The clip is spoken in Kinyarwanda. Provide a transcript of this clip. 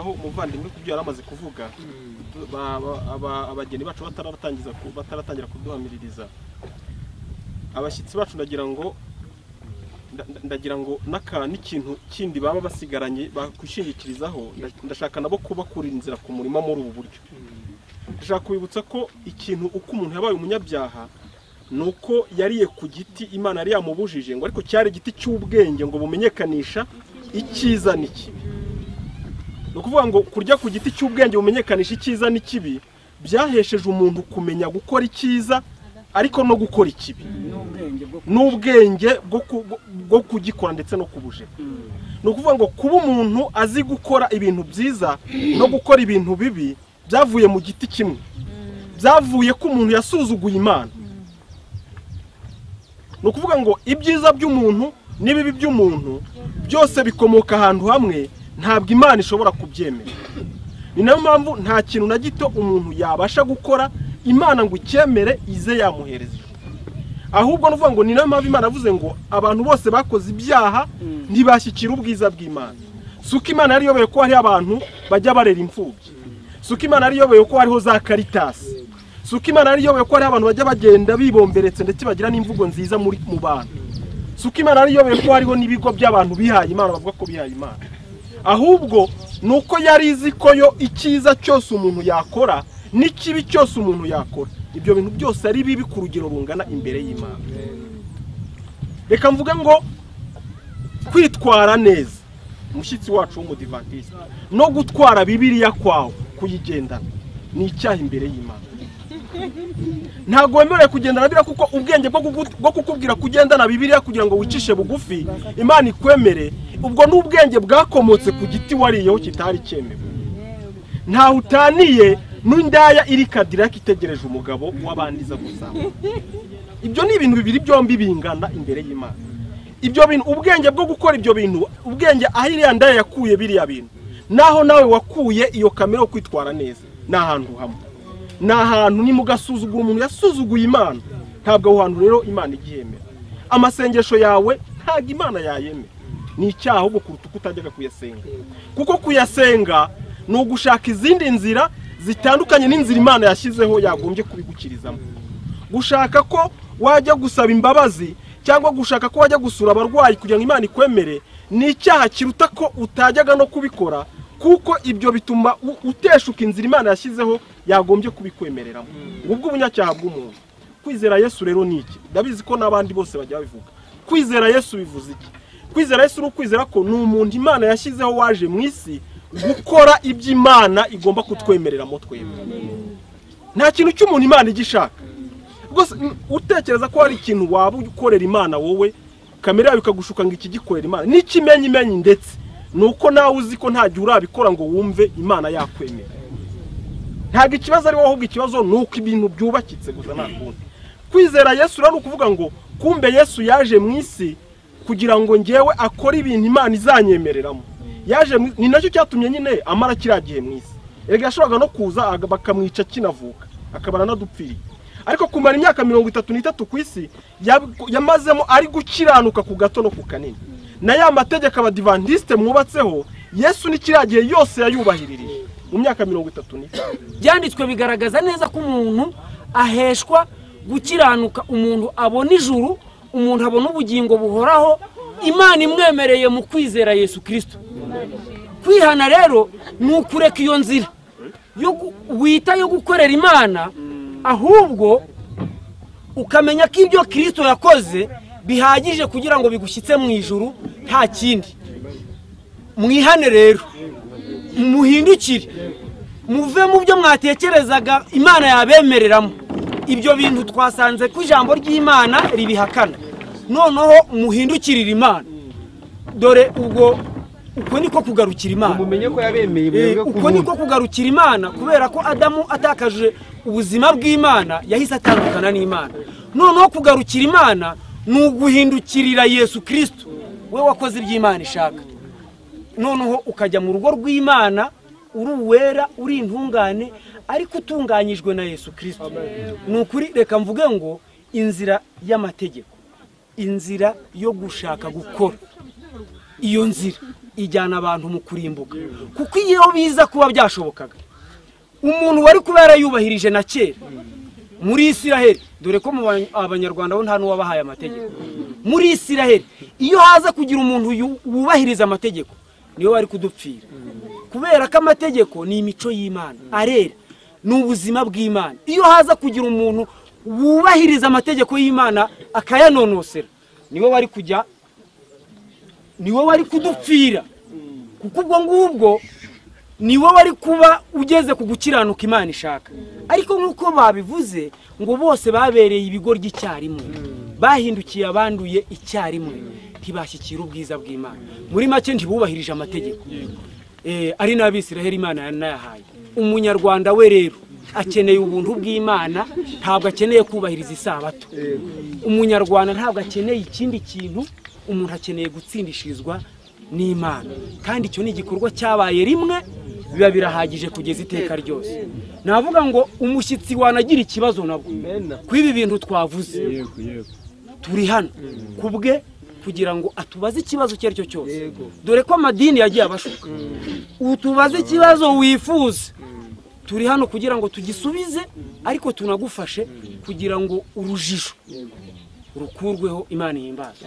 aho umuvandimwe kubyo yaramaze kuvuga abageni bacu bataratangira kuduhamiririza abashyitsi bacu ndagira ngo n'ikintu kindi baba basigaranye bakwishingikirizaho ndashaka nabo kubakurira inzira ku murimo muri ubu buryo. Ndashaka kubibutsa ko ikintu uko umuntu yabaye umunyabyaha nuko yariye ku giti Imana yari yamubujije ngo ariko cyari igiti cy'ubwenge ngo bumenyekanisha icyiza n'ikibi. No kuvuga ngo kurya ku giti cy'ubwenge bumenyekanisha icyiza n'ikibi byahesheje umuntu kumenya gukora icyiza ariko no gukora ikibi n'ubwenge bwo kugikora ndetse no kubuje. No kuvuga ngo kuba umuntu azi gukora ibintu byiza no gukora ibintu bibi byavuye mu giti kimwe, byavuye ko umuntu yasuzuguye Imana. No kuvuga ngo ibyiza by'umuntu n'ibibi by'umuntu byose bikomoka ahantu hamwe, ntabwo Imana ishobora kubyemera. Ni nayo mpamvu nta kintu na gito umuntu yabasha gukora Imana ngo icyemere ize yamuhereza. Ahubwo nuvuga ngo ni nayo mpamvu Imana avuze ngo abantu bose bakoze ibyaha ntibashyikira ubwiza bw'Imana. Suko Imana yari yobeye ko hari abantu bajya barera imfubyi. Suko Imana yari yobeye ko hariho za Caritas. Suko Imana yari yobeye ko hari abantu bajya bagenda bibomberetse ndetse bagira n'imvugo nziza mu bantu. Suko Imana yari yobeye ko hariho n'ibigo by'abantu bihaye Imana bavuga ko bihaye Imana. Ahubwo nuko yari izi ko yo icyiza cyose umuntu yakora n'ikibi cyose umuntu yakora ibyo bintu byose ari bibi ku rugero rungana imbere y'Imana. Reka mvuge ngo kwitwara neza umushyitsi wacu w'umudivantiste no gutwara Bibiliya kwawe kuyigendana ni icyaha imbere y'Imana. Ntago wemerewe kugendana Bibiliya kuko ubwenge bwo kukubwira kugendana Bibiliya kugira ngo wicishe bugufi Imana ikwemere, ubwo n'ubwenge bwakomotse ku giti wariyeho kitari cyemewe. Nta utaniye n'indaya iri Cadillac itegereje umugabo wabandiza gusaba. Ibyo ni ibintu bibiri byombi bingana imbere y'Imana. Ibyo bintu ubwenge bwo gukora ibyo bintu, ubwenge aho iriya ndaya yakuye biriya bintu, naho nawe wakuye iyo kamera yo kwitwara neza, n'ahantu hamwe. N'ahantu ni mugasuzugura umuntu yasuzuguye Imana, ntabwo aho hantu rero Imana igihemera. Amasengesho yawe ntabwo Imana yayemera. Ni icyaha ahubwo kuruta kutajyaga kuyasenga. Kuko kuyasenga ni ugushaka izindi nzira zitandukanye n'inzira Imana yashyizeho yagombye kubigukirizamo. Gushaka ko wajya gusaba imbabazi cyangwa gushaka ko wajya gusura abarwayi kugira ngo Imana ikwemere ni icyaha kiruta ko utajyaga no kubikora, kuko ibyo bituma uteshuka inzira Imana yashyizeho yagombye kubikwemereramo. Ubwo ubunyacyaha bw'umuntu. Kwizera Yesu rero ni iki? Ndabizi ko n'abandi bose bajya babivuga. Kwizera Yesu bivuze iki? Kwizera Yesu no kwizera ko ni umuntu Imana yashyizeho waje mu isi gukora iby'Imana igomba kutwemereramo twebwe. Nta kintu cy'umuntu Imana igishaka. Rwose utekereza ko hari ikintu waba ukorera Imana wowe kamera yawe ikagushuka ngo iki gikorera Imana n'ikimenyimenyi, ndetse nuko nawe uzi ko nta gihe urabikora ngo wumve Imana yakwemera. Ntabwo ikibazo ari wowe, ahubwo ikibazo nuko ibintu byubakitse gusa nta kundi. Kwizera Yesu rero ukuvuga ngo kumbe Yesu yaje mu isi kugira ngo ngewe akora ibintu Imana izanyemereramo. Yaje ni nacyo cyatumye nyine amara kiragiye mu isi. Erega yashoboraga no kuza bakamwica kinavuka akabara nadupfiriye. Ariko kumara imyaka 33 ku isi yamazemo ari gukiranuka ku gato no ku kanini. Na ya mategeko abadivantiste mwubatseho Yesu nikiragiye yose yayubahiririje mu myaka 33. Byanditswe bigaragaza neza ko umuntu aheshwa gukiranuka, umuntu abona ijuru, umuntu abona ubugingo buhoraho Imana imwemereye mu kwizera Yesu Kristo. Kwihana rero ni ukureka iyo nzira wita yo gukorera Imana, ahubwo ukamenya ko ibyo Kristo yakoze bihagije kugira ngo bigushyitse mu ijuru nta kindi. Mwihane rero, muhindukire, muve mu byo mwatekerezaga Imana yabemereramo. Ibyo bintu twasanze ku ijambo ry'Imana ribihakana. Noneho muhindukirira Imana. Dore ubwo uko niko kugarukira Imana. Mumenye ko yabemeye uko niko kugarukira Imana, kubera ko Adamu atakaje ubuzima bw'Imana yahise atandukana n'Imana. Noneho kugarukira Imana ni uguhindukirira Yesu Kristo, we wakoze iby'Imana ishaka. Noneho ukajya mu rugo rw'Imana uri uwera, uri intungane, ariko utunganyijwe na Yesu Kristo. Nukuri reka mvuge ngo inzira y'amategeko, inzira yo gushaka gukora iyo nzira ijyana abantu mu kurimbuka, kuko iyo biza kuba byashobokaga umuntu wari kuba yarayubahirije na kera muri Isiraheli, dore ko mu abanyarwanda bo nta n'uwabahaye amategeko. Muri Isiraheli iyo haza kugira umuntu wubahiriza amategeko niwe wari kudupfira, kubera ko amategeko ni imico y'Imana, arera ni ubuzima bw'Imana. Iyo haza kugira umuntu wubahiriza amategeko y'Imana akayanonosera niwe wari kudupfira, kuko ubwo ngubwo niwe wari kuba ugeze ku gukiranuka Imana ishaka. Ariko nk'uko babivuze ngo bose babereye ibigoryi icyarimwe, bahindukiye abanduye icyarimwe, ntibashyikira ubwiza bw'Imana. Muri make ntibubahirije amategeko, ari n'Abisiraheli Imana yanayahaye. Umunyarwanda we rero akeneye ubuntu bw'Imana, ntabwo akeneye kubahiriza isabato. Umunyarwanda ntabwo akeneye ikindi kintu, umuntu akeneye gutsindishirizwa n'Imana, kandi icyo ni igikorwa cyabaye rimwe, biba birahagije kugeza iteka ryose. Navuga ngo umushyitsi wanagira ikibazo nabwo kw'ibi bintu twavuze, turi hano kubwe kugira ngo atubaze ikibazo icyo ari cyo cyose, dore ko amadini yagiye abashuka. Utubaze ikibazo wifuza, turi hano kugira ngo tugisubize, ariko tunagufashe kugira ngo urujijo rukurweho. Imana ihimbaze.